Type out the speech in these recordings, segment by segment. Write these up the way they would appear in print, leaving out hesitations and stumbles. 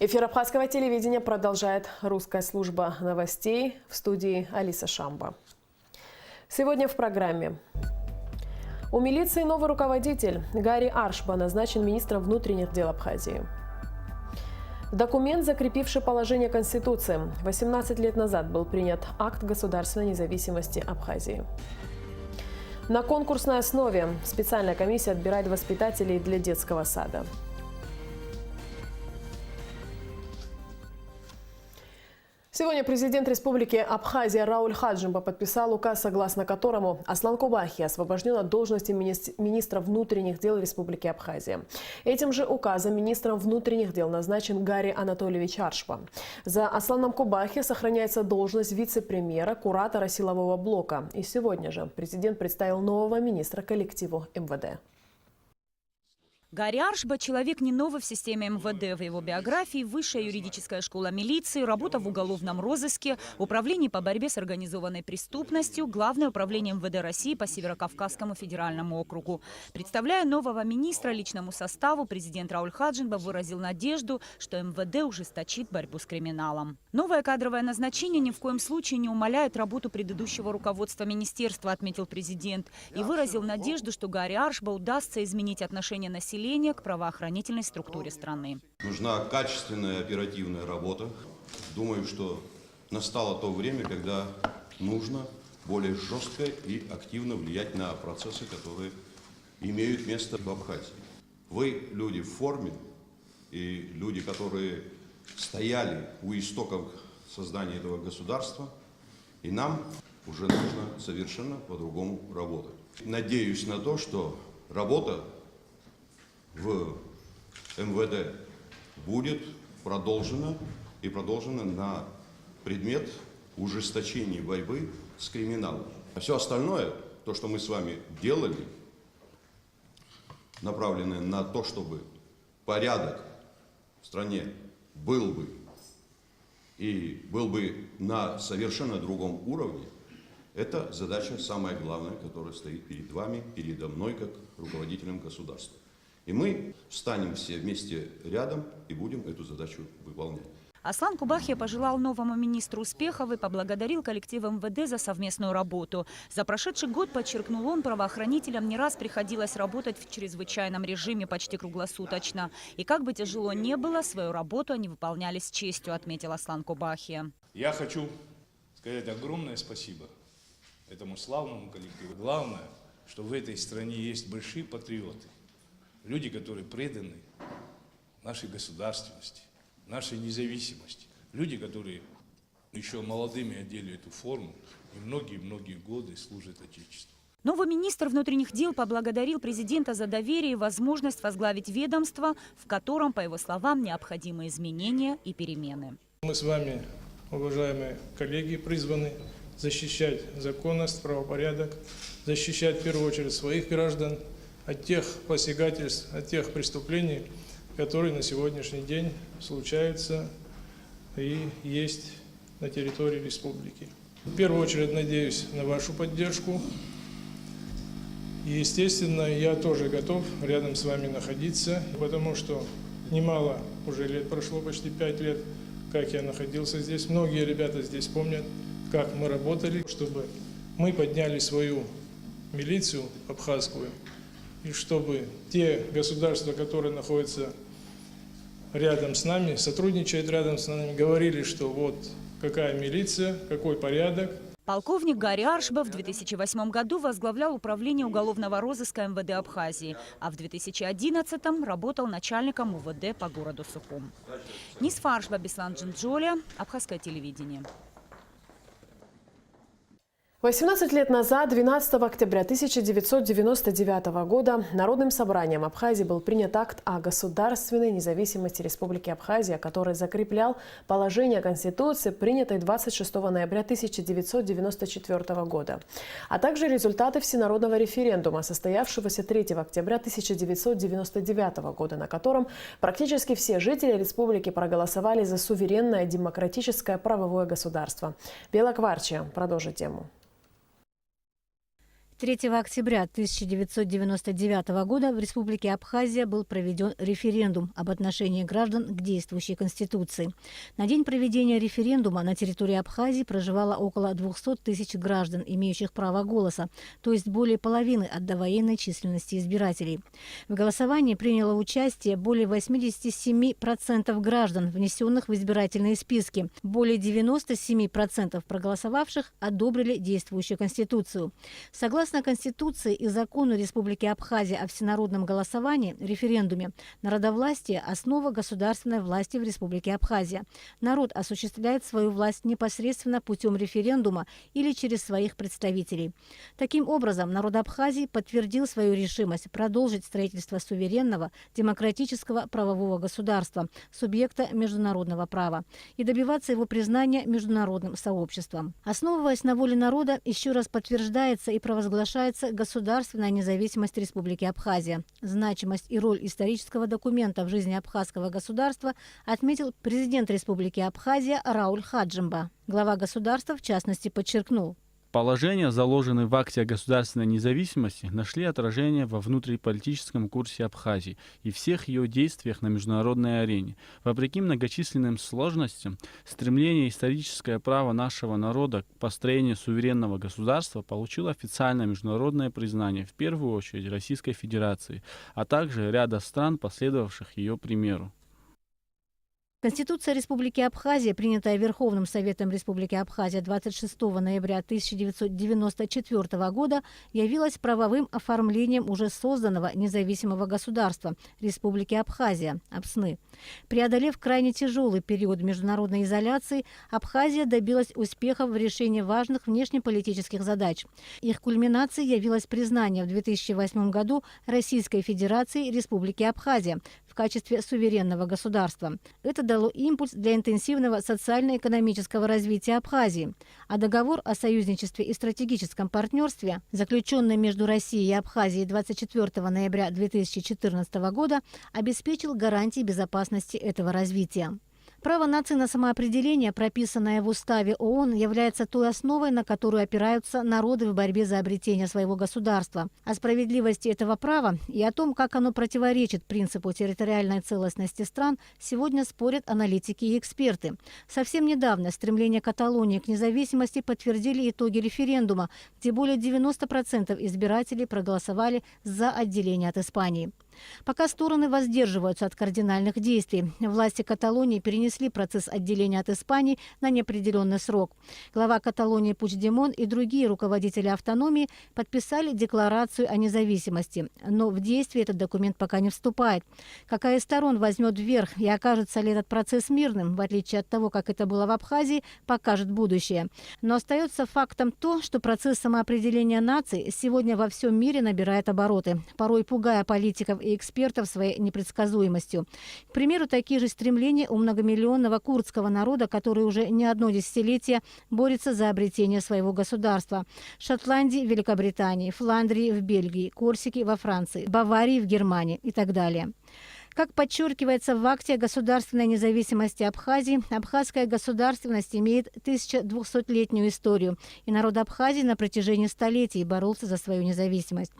Эфир абхазского телевидения продолжает русская служба новостей, в студии Алиса Шамба. Сегодня в программе. У милиции новый руководитель. Гарри Аршба назначен министром внутренних дел Абхазии. Документ, закрепивший положение Конституции. 18 лет назад был принят акт государственной независимости Абхазии. На конкурсной основе специальная комиссия отбирает воспитателей для детского сада. Сегодня президент Республики Абхазия Рауль Хаджимба подписал указ, согласно которому Аслан Кубахи освобожден от должности министра внутренних дел Республики Абхазия. Этим же указом министром внутренних дел назначен Гарри Анатольевич Аршба. За Асланом Кубахи сохраняется должность вице-премьера, куратора силового блока. И сегодня же президент представил нового министра коллективу МВД. Гарри Аршба – человек не новый в системе МВД. В его биографии высшая юридическая школа милиции, работа в уголовном розыске, управление по борьбе с организованной преступностью, Главное управление МВД России по Северокавказскому федеральному округу. Представляя нового министра личному составу, президент Рауль Хаджимба выразил надежду, что МВД ужесточит борьбу с криминалом. Новое кадровое назначение ни в коем случае не умаляет работу предыдущего руководства министерства, отметил президент, и выразил надежду, что Гарри Аршба удастся изменить отношение населения к правоохранительной структуре страны. Нужна качественная оперативная работа. Думаю, что настало то время, когда нужно более жестко и активно влиять на процессы, которые имеют место в Абхазии. Вы люди в форме и люди, которые стояли у истоков создания этого государства, и нам уже нужно совершенно по-другому работать. Надеюсь на то, что работа в МВД будет продолжена и продолжена на предмет ужесточения борьбы с криминалом. А все остальное, то, что мы с вами делали, направленное на то, чтобы порядок в стране был бы и был бы на совершенно другом уровне, это задача самая главная, которая стоит перед вами, передо мной, как руководителем государства. И мы встанем все вместе рядом и будем эту задачу выполнять. Аслан Кубахи пожелал новому министру успехов и поблагодарил коллектив МВД за совместную работу. За прошедший год, подчеркнул он, правоохранителям не раз приходилось работать в чрезвычайном режиме почти круглосуточно. И как бы тяжело ни было, свою работу они выполняли с честью, отметил Аслан Кубахи. Я хочу сказать огромное спасибо этому славному коллективу. Главное, что в этой стране есть большие патриоты. Люди, которые преданы нашей государственности, нашей независимости. Люди, которые еще молодыми одели эту форму и многие-многие годы служат Отечеству. Новый министр внутренних дел поблагодарил президента за доверие и возможность возглавить ведомство, в котором, по его словам, необходимы изменения и перемены. Мы с вами, уважаемые коллеги, призваны защищать законность, правопорядок, защищать в первую очередь своих граждан от тех посягательств, от тех преступлений, которые на сегодняшний день случаются и есть на территории республики. В первую очередь надеюсь на вашу поддержку. И, естественно, я тоже готов рядом с вами находиться, потому что немало уже лет прошло, почти 5 лет, как я находился здесь. Многие ребята здесь помнят, как мы работали, чтобы мы подняли свою милицию абхазскую, и чтобы те государства, которые находятся рядом с нами, сотрудничают рядом с нами, говорили, что вот какая милиция, какой порядок. Полковник Гарри Аршба в 2008 году возглавлял управление уголовного розыска МВД Абхазии, а в 2011 работал начальником УВД по городу Сухум. Нисфа Аршба, Беслан Джинджоля, Абхазское телевидение. 18 лет назад, 12 октября 1999 года, Народным собранием Абхазии был принят акт о государственной независимости Республики Абхазия, который закреплял положение Конституции, принятой 26 ноября 1994 года, а также результаты всенародного референдума, состоявшегося 3 октября 1999 года, на котором практически все жители республики проголосовали за суверенное демократическое правовое государство. Бела Кварчия продолжит тему. 3 октября 1999 года в Республике Абхазия был проведен референдум об отношении граждан к действующей Конституции. На день проведения референдума на территории Абхазии проживало около 200 тысяч граждан, имеющих право голоса, то есть более половины от довоенной численности избирателей. В голосовании приняло участие более 87% граждан, внесенных в избирательные списки. Более 97% проголосовавших одобрили действующую Конституцию. Согласно Конституции и закону Республики Абхазия о всенародном голосовании, референдуме, народовластие – основа государственной власти в Республике Абхазия. Народ осуществляет свою власть непосредственно путем референдума или через своих представителей. Таким образом, народ Абхазии подтвердил свою решимость продолжить строительство суверенного, демократического правового государства, субъекта международного права, и добиваться его признания международным сообществом. Основываясь на воле народа, еще раз подтверждается и провозглашается государственная независимость Республики Абхазия. Значимость и роль исторического документа в жизни абхазского государства отметил президент Республики Абхазия Рауль Хаджимба. Глава государства, в частности, подчеркнул: положения, заложенные в акте о государственной независимости, нашли отражение во внутриполитическом курсе Абхазии и всех ее действиях на международной арене. Вопреки многочисленным сложностям, стремление историческое право нашего народа к построению суверенного государства получило официальное международное признание, в первую очередь Российской Федерации, а также ряда стран, последовавших ее примеру. Конституция Республики Абхазия, принятая Верховным Советом Республики Абхазия 26 ноября 1994 года, явилась правовым оформлением уже созданного независимого государства Республики Абхазия, Абсны. Преодолев крайне тяжелый период международной изоляции, Абхазия добилась успехов в решении важных внешнеполитических задач. Их кульминацией явилось признание в 2008 году Российской Федерации Республики Абхазия в качестве суверенного государства. Это дало импульс для интенсивного социально-экономического развития Абхазии, а договор о союзничестве и стратегическом партнерстве, заключенный между Россией и Абхазией 24 ноября 2014 года, обеспечил гарантии безопасности этого развития. Право нации на самоопределение, прописанное в Уставе ООН, является той основой, на которую опираются народы в борьбе за обретение своего государства. О справедливости этого права и о том, как оно противоречит принципу территориальной целостности стран, сегодня спорят аналитики и эксперты. Совсем недавно стремление Каталонии к независимости подтвердили итоги референдума, где более 90% избирателей проголосовали за отделение от Испании. Пока стороны воздерживаются от кардинальных действий, власти Каталонии перенесли процесс отделения от Испании на неопределенный срок. Глава Каталонии Пучдемон и другие руководители автономии подписали декларацию о независимости, но в действие этот документ пока не вступает. Какая из сторон возьмет вверх и окажется ли этот процесс мирным, в отличие от того, как это было в Абхазии, покажет будущее. Но остается фактом то, что процесс самоопределения наций сегодня во всем мире набирает обороты, порой пугая политиков и экспертов своей непредсказуемостью. К примеру, такие же стремления у многомиллионного курдского народа, который уже не одно десятилетие борется за обретение своего государства. Шотландии в Великобритании, Фландрии в Бельгии, Корсики во Франции, Баварии в Германии и так далее. Как подчеркивается в акте о государственной независимости Абхазии, абхазская государственность имеет 1200-летнюю историю, и народ Абхазии на протяжении столетий боролся за свою независимость.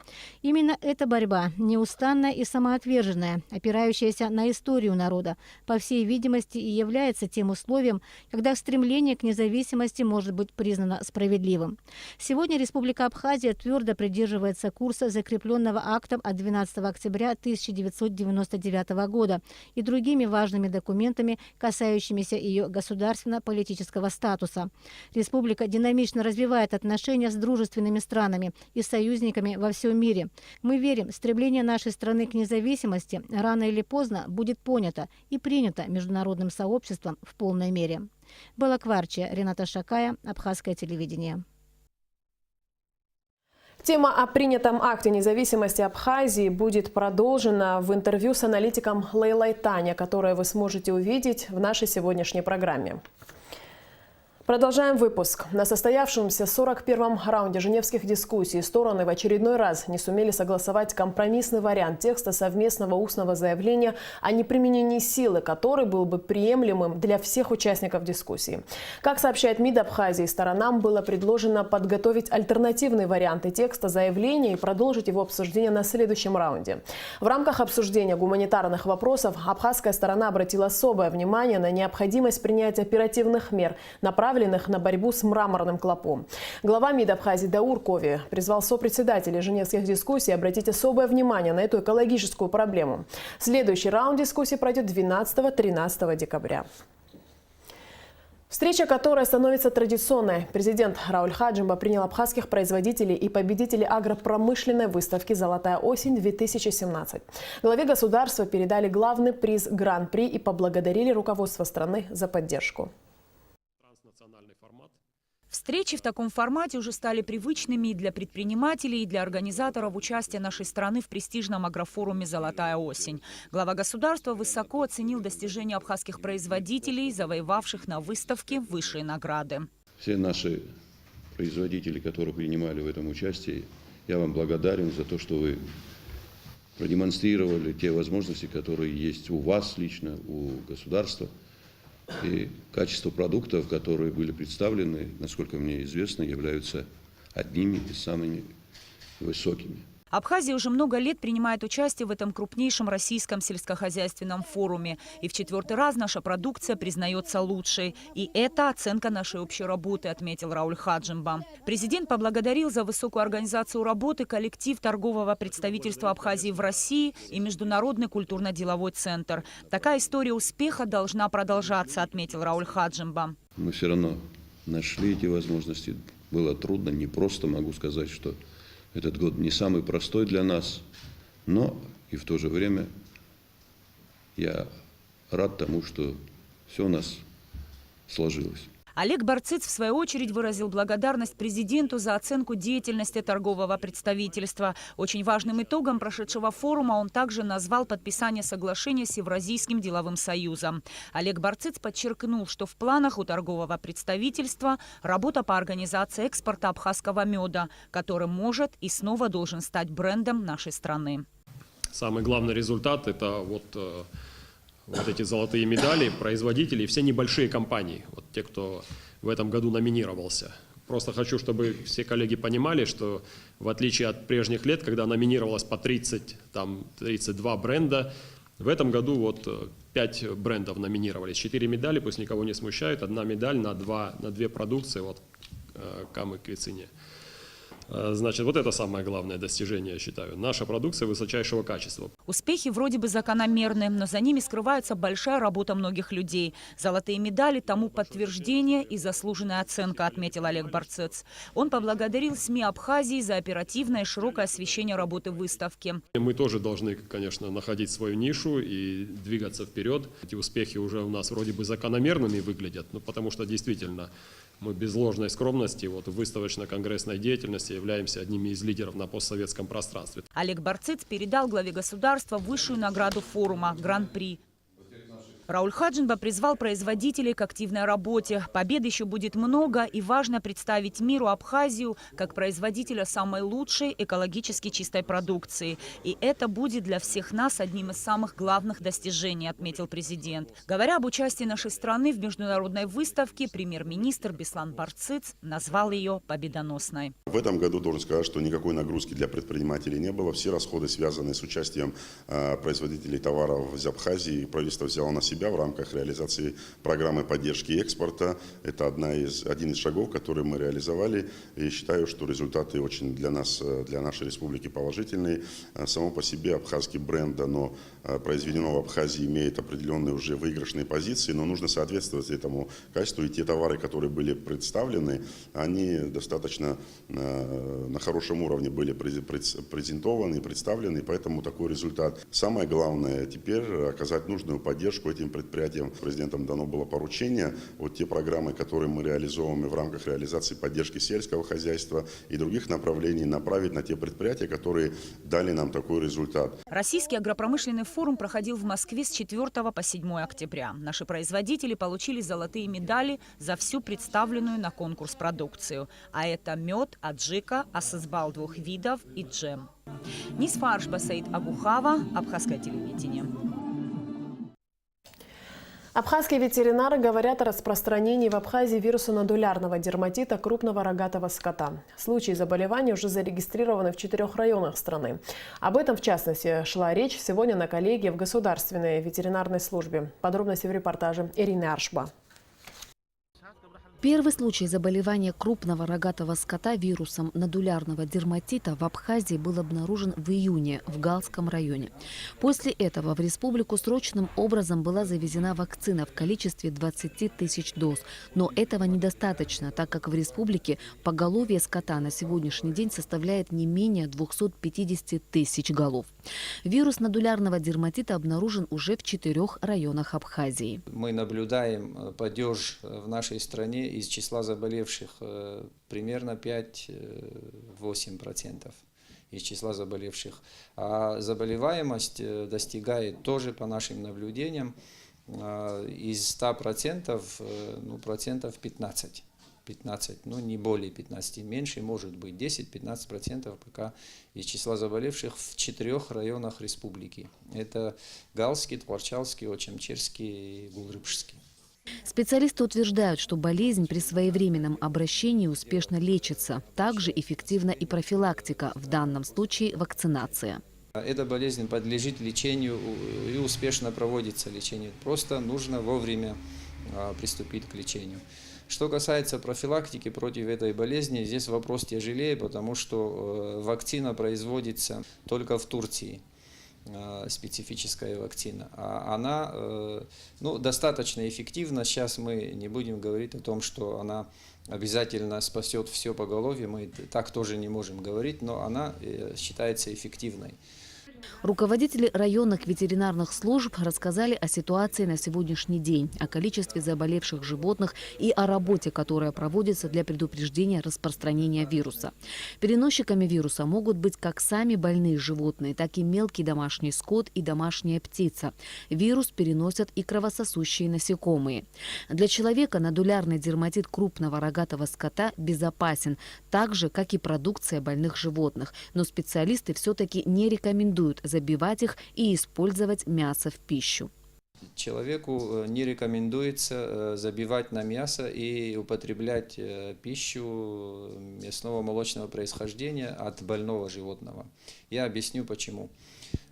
Именно эта борьба, неустанная и самоотверженная, опирающаяся на историю народа, по всей видимости и является тем условием, когда стремление к независимости может быть признано справедливым. Сегодня Республика Абхазия твердо придерживается курса, закрепленного актом от 12 октября 1999 года и другими важными документами, касающимися ее государственно-политического статуса. Республика динамично развивает отношения с дружественными странами и союзниками во всем мире. Мы верим, стремление нашей страны к независимости рано или поздно будет понято и принято международным сообществом в полной мере. Балакварчия, Рената Шакая, Абхазское телевидение. Тема о принятом акте независимости Абхазии будет продолжена в интервью с аналитиком Лейлой Таня, которое вы сможете увидеть в нашей сегодняшней программе. Продолжаем выпуск. На состоявшемся 41-м раунде женевских дискуссий стороны в очередной раз не сумели согласовать компромиссный вариант текста совместного устного заявления о неприменении силы, который был бы приемлемым для всех участников дискуссии. Как сообщает МИД Абхазии, сторонам было предложено подготовить альтернативные варианты текста заявления и продолжить его обсуждение на следующем раунде. В рамках обсуждения гуманитарных вопросов абхазская сторона обратила особое внимание на необходимость принятия оперативных мер, направленных на борьбу с мраморным клопом. Глава МИД Абхазии Даур Кови призвал сопредседателей женевских дискуссий обратить особое внимание на эту экологическую проблему. Следующий раунд дискуссий пройдет 12-13 декабря. Встреча, которая становится традиционной. Президент Рауль Хаджимба принял абхазских производителей и победителей агропромышленной выставки «Золотая осень-2017». Главе государства передали главный приз Гран-при и поблагодарили руководство страны за поддержку. Встречи в таком формате уже стали привычными и для предпринимателей, и для организаторов участия нашей страны в престижном агрофоруме «Золотая осень». Глава государства высоко оценил достижения абхазских производителей, завоевавших на выставке высшие награды. Все наши производители, которые принимали в этом участие, я вам благодарен за то, что вы продемонстрировали те возможности, которые есть у вас лично, у государства. И качество продуктов, которые были представлены, насколько мне известно, являются одними из самыми высокими. Абхазия уже много лет принимает участие в этом крупнейшем российском сельскохозяйственном форуме. И в 4-й раз наша продукция признается лучшей. И это оценка нашей общей работы, отметил Рауль Хаджимба. Президент поблагодарил за высокую организацию работы коллектив торгового представительства Абхазии в России и Международный культурно-деловой центр. Такая история успеха должна продолжаться, отметил Рауль Хаджимба. Мы все равно нашли эти возможности. Было трудно, непросто, могу сказать, что этот год не самый простой для нас, но и в то же время я рад тому, что все у нас сложилось. Олег Барциц, в свою очередь, выразил благодарность президенту за оценку деятельности торгового представительства. Очень важным итогом прошедшего форума он также назвал подписание соглашения с Евразийским деловым союзом. Олег Барциц подчеркнул, что в планах у торгового представительства работа по организации экспорта абхазского меда, который может и снова должен стать брендом нашей страны. Самый главный результат – это вот эти золотые медали, производители и все небольшие компании, вот те, кто в этом году номинировался. Просто хочу, чтобы все коллеги понимали, что в отличие от прежних лет, когда номинировалось по 32 бренда, в этом году вот 5 брендов номинировались. 4 медали, пусть никого не смущают, 1 медаль на 2 продукции, вот Кам и Квицине. Значит, вот это самое главное достижение, я считаю. Наша продукция высочайшего качества. Успехи вроде бы закономерны, но за ними скрывается большая работа многих людей. Золотые медали тому подтверждение и заслуженная оценка, отметил Олег Барциц. Он поблагодарил СМИ Абхазии за оперативное и широкое освещение работы выставки. Мы тоже должны, конечно, находить свою нишу и двигаться вперед. Эти успехи уже у нас вроде бы закономерными выглядят, но потому что действительно мы без ложной скромности вот, в выставочно-конгрессной деятельности являемся одними из лидеров на постсоветском пространстве. Олег Барциц передал главе государства высшую награду форума «Гран-при». Рауль Хаджимба призвал производителей к активной работе. Побед еще будет много, и важно представить миру Абхазию как производителя самой лучшей экологически чистой продукции. И это будет для всех нас одним из самых главных достижений, отметил президент. Говоря об участии нашей страны в международной выставке, премьер-министр Беслан Барциц назвал ее победоносной. В этом году должен сказать, что никакой нагрузки для предпринимателей не было. Все расходы, связанные с участием производителей товаров из Абхазии, правительство взяло на себя в рамках реализации программы поддержки экспорта. Это один из шагов, который мы реализовали. И считаю, что результаты очень для нас, для нашей республики положительные. Само по себе абхазский бренд, оно произведено в Абхазии, имеет определенные уже выигрышные позиции, но нужно соответствовать этому качеству. И те товары, которые были представлены, они достаточно на хорошем уровне были презентованы и представлены, поэтому такой результат. Самое главное теперь оказать нужную поддержку этим этим предприятиям президентом дано было поручение вот те программы, которые мы реализовываем в рамках реализации поддержки сельского хозяйства и других направлений, направить на те предприятия, которые дали нам такой результат. Российский агропромышленный форум проходил в Москве с 4 по 7 октября. Наши производители получили золотые медали за всю представленную на конкурс продукцию. А это мед, аджика, асесбал 2 видов и джем. Нисфарш Басаид Агухава, Абхазское телевидение. Абхазские ветеринары говорят о распространении в Абхазии вируса нодулярного дерматита крупного рогатого скота. Случаи заболевания уже зарегистрированы в 4 районах страны. Об этом, в частности, шла речь сегодня на коллегии в Государственной ветеринарной службе. Подробности в репортаже Ирины Аршба. Первый случай заболевания крупного рогатого скота вирусом нодулярного дерматита в Абхазии был обнаружен в июне в Галском районе. После этого в республику срочным образом была завезена вакцина в количестве 20 тысяч доз. Но этого недостаточно, так как в республике поголовье скота на сегодняшний день составляет не менее 250 тысяч голов. Вирус нодулярного дерматита обнаружен уже в 4 районах Абхазии. Мы наблюдаем падеж в нашей стране из числа заболевших примерно 5-8% из числа заболевших. А заболеваемость достигает тоже, по нашим наблюдениям, из 100% процентов 15. 15, ну не более 15, меньше, может быть 10-15% пока из числа заболевших в 4 районах республики. Это Галский, Творчалский, Очамчерский и Гулрыбшский. Специалисты утверждают, что болезнь при своевременном обращении успешно лечится. Также эффективна и профилактика, в данном случае вакцинация. Эта болезнь подлежит лечению и успешно проводится лечение. Просто нужно вовремя приступить к лечению. Что касается профилактики против этой болезни, здесь вопрос тяжелее, потому что вакцина производится только в Турции. Специфическая вакцина. Она достаточно эффективна. Сейчас мы не будем говорить о том, что она обязательно спасет все поголовье. Мы так тоже не можем говорить, но она считается эффективной. Руководители районных ветеринарных служб рассказали о ситуации на сегодняшний день, о количестве заболевших животных и о работе, которая проводится для предупреждения распространения вируса. Переносчиками вируса могут быть как сами больные животные, так и мелкий домашний скот и домашняя птица. Вирус переносят и кровососущие насекомые. Для человека нодулярный дерматит крупного рогатого скота безопасен, так же, как и продукция больных животных. Но специалисты все-таки не рекомендуют забивать их и использовать мясо в пищу. Человеку не рекомендуется забивать на мясо и употреблять пищу мясного молочного происхождения от больного животного. Я объясню почему.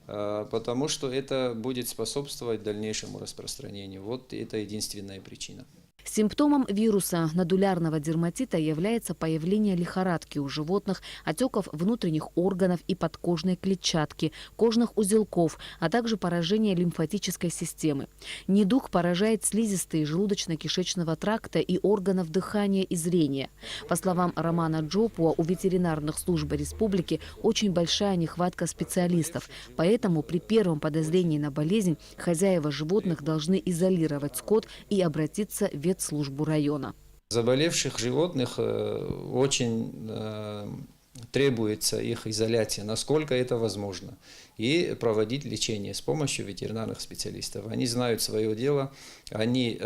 Потому что это будет способствовать дальнейшему распространению. Вот это единственная причина. Симптомом вируса нодулярного дерматита является появление лихорадки у животных, отеков внутренних органов и подкожной клетчатки, кожных узелков, а также поражение лимфатической системы. Недуг поражает слизистые желудочно-кишечного тракта и органов дыхания и зрения. По словам Романа Джопуа, у ветеринарных служб республики очень большая нехватка специалистов, поэтому при первом подозрении на болезнь хозяева животных должны изолировать скот и обратиться в ветслужбу района. Заболевших животных очень требуется их изоляция, насколько это возможно, и проводить лечение с помощью ветеринарных специалистов. Они знают свое дело, они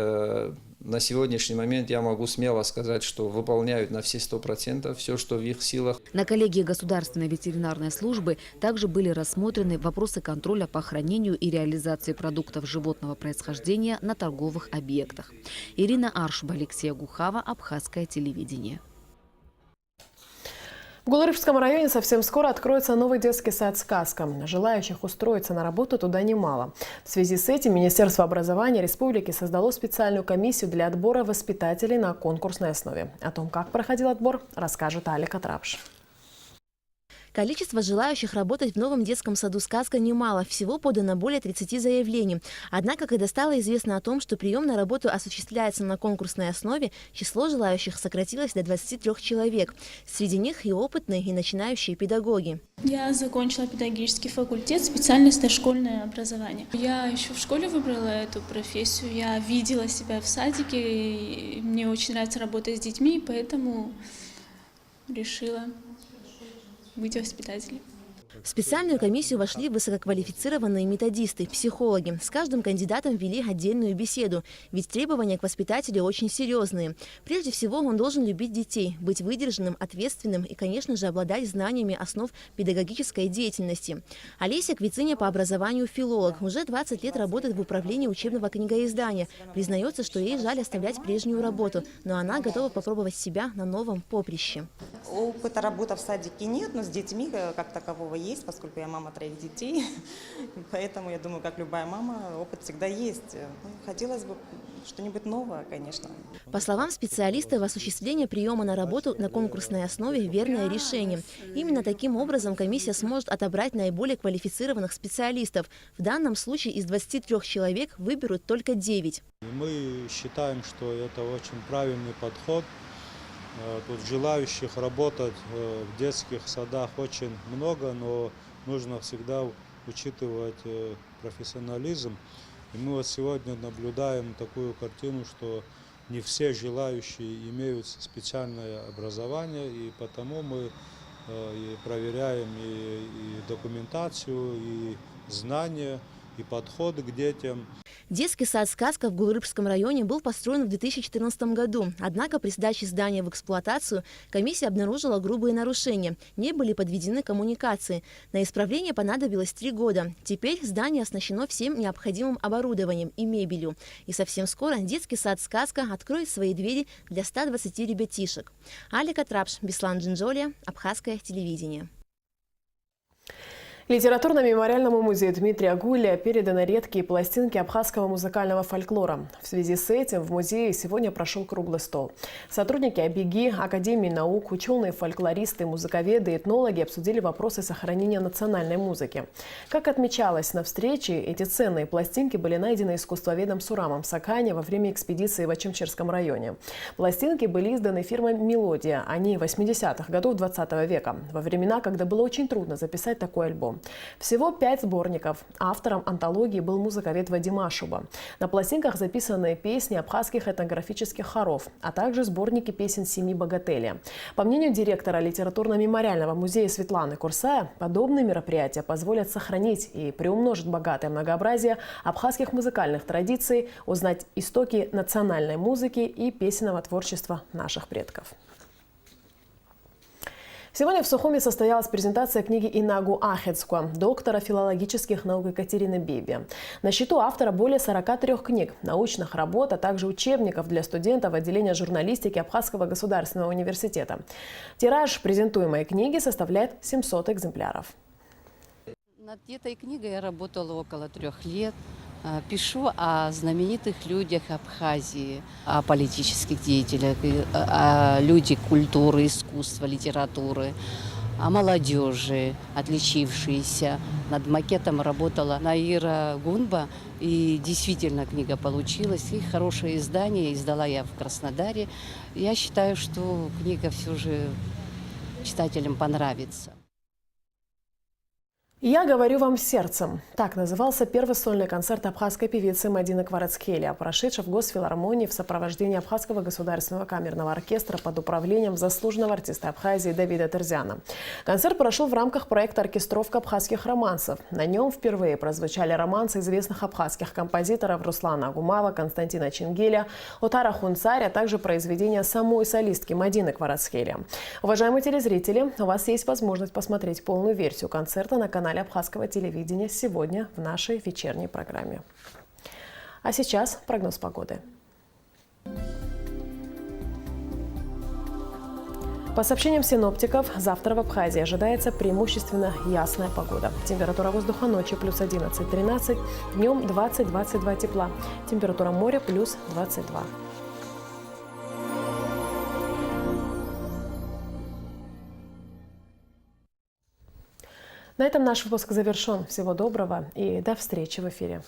на сегодняшний момент, я могу смело сказать, что выполняют на все 100% все, что в их силах. На коллегии Государственной ветеринарной службы также были рассмотрены вопросы контроля по хранению и реализации продуктов животного происхождения на торговых объектах. Ирина Аршба, Алексей Агухава, Абхазское телевидение. В Гулрыбском районе совсем скоро откроется новый детский сад «Сказка». Желающих устроиться на работу туда немало. В связи с этим Министерство образования республики создало специальную комиссию для отбора воспитателей на конкурсной основе. О том, как проходил отбор, расскажет Алика Трапш. Количество желающих работать в новом детском саду «Сказка» немало. Всего подано более 30 заявлений. Однако, когда стало известно о том, что прием на работу осуществляется на конкурсной основе, число желающих сократилось до 23 человек. Среди них и опытные, и начинающие педагоги. Я закончила педагогический факультет, специальность дошкольное образование. Я еще в школе выбрала эту профессию. Я видела себя в садике, и мне очень нравится работать с детьми, поэтому решила быть воспитателем. В специальную комиссию вошли высококвалифицированные методисты, психологи. С каждым кандидатом вели отдельную беседу, ведь требования к воспитателю очень серьезные. Прежде всего, он должен любить детей, быть выдержанным, ответственным и, конечно же, обладать знаниями основ педагогической деятельности. Олеся Квициня по образованию филолог. Уже 20 лет работает в управлении учебного книгоиздания. Признается, что ей жаль оставлять прежнюю работу, но она готова попробовать себя на новом поприще. Опыта работы в садике нет, но с детьми как такового есть, поскольку я мама 3 детей. Поэтому, я думаю, как любая мама, опыт всегда есть. Хотелось бы что-нибудь новое, конечно. По словам специалистов, осуществление приема на работу на конкурсной основе – верное решение. Именно таким образом комиссия сможет отобрать наиболее квалифицированных специалистов. В данном случае из 23 человек выберут только 9. Мы считаем, что это очень правильный подход. Тут желающих работать в детских садах очень много, но нужно всегда учитывать профессионализм. И мы вот сегодня наблюдаем такую картину, что не все желающие имеют специальное образование, и потому мы и проверяем и документацию, и знания, и подход к детям. Детский сад «Сказка» в Гулрыбском районе был построен в 2014 году. Однако при сдаче здания в эксплуатацию комиссия обнаружила грубые нарушения. Не были подведены коммуникации. На исправление понадобилось 3 года. Теперь здание оснащено всем необходимым оборудованием и мебелью. И совсем скоро детский сад «Сказка» откроет свои двери для 120 ребятишек. Алика Трапш, Беслан Джинджолия, Абхазское телевидение. Литературно-мемориальному музею Дмитрия Гулия переданы редкие пластинки абхазского музыкального фольклора. В связи с этим в музее сегодня прошел круглый стол. Сотрудники АБИГИ, Академии наук, ученые, фольклористы, музыковеды, этнологи обсудили вопросы сохранения национальной музыки. Как отмечалось на встрече, эти ценные пластинки были найдены искусствоведом Сурамом Сакане во время экспедиции в Ачимчирском районе. Пластинки были изданы фирмой «Мелодия». Они 80-х годов 20 века, во времена, когда было очень трудно записать такой альбом. Всего 5 сборников. Автором антологии был музыковед Вадим Ашуба. На пластинках записаны песни абхазских этнографических хоров, а также сборники песен «Семи богателя». По мнению директора литературно-мемориального музея Светланы Курсая, подобные мероприятия позволят сохранить и приумножить богатое многообразие абхазских музыкальных традиций, узнать истоки национальной музыки и песенного творчества наших предков. Сегодня в Сухуми состоялась презентация книги Инагу Ахецко, доктора филологических наук Екатерины Биби. На счету автора более 43 книг, научных работ, а также учебников для студентов отделения журналистики Абхазского государственного университета. Тираж презентуемой книги составляет 700 экземпляров. Над этой книгой я работала около 3 лет. Пишу о знаменитых людях Абхазии, о политических деятелях, о людях культуры, искусства, литературы, о молодежи, отличившейся. Над макетом работала Наира Гунба, и действительно книга получилась. И хорошее издание, издала я в Краснодаре. Я считаю, что книга все же читателям понравится. «Я говорю вам сердцем». Так назывался первый сольный концерт абхазской певицы Мадины Кварацхелия, прошедший в Госфилармонии в сопровождении Абхазского государственного камерного оркестра под управлением заслуженного артиста Абхазии Давида Терзяна. Концерт прошел в рамках проекта «Оркестровка абхазских романсов». На нем впервые прозвучали романсы известных абхазских композиторов Руслана Агумава, Константина Чингеля, Отара Хунцаря, а также произведения самой солистки Мадины Кварацхелия. Уважаемые телезрители, у вас есть возможность посмотреть полную версию концерта на канале Абхазского телевидения сегодня в нашей вечерней программе. А сейчас прогноз погоды. По сообщениям синоптиков, завтра в Абхазии ожидается преимущественно ясная погода. Температура воздуха ночью плюс 11-13, днем 20-22 тепла. Температура моря плюс 22. На этом наш выпуск завершен. Всего доброго и до встречи в эфире.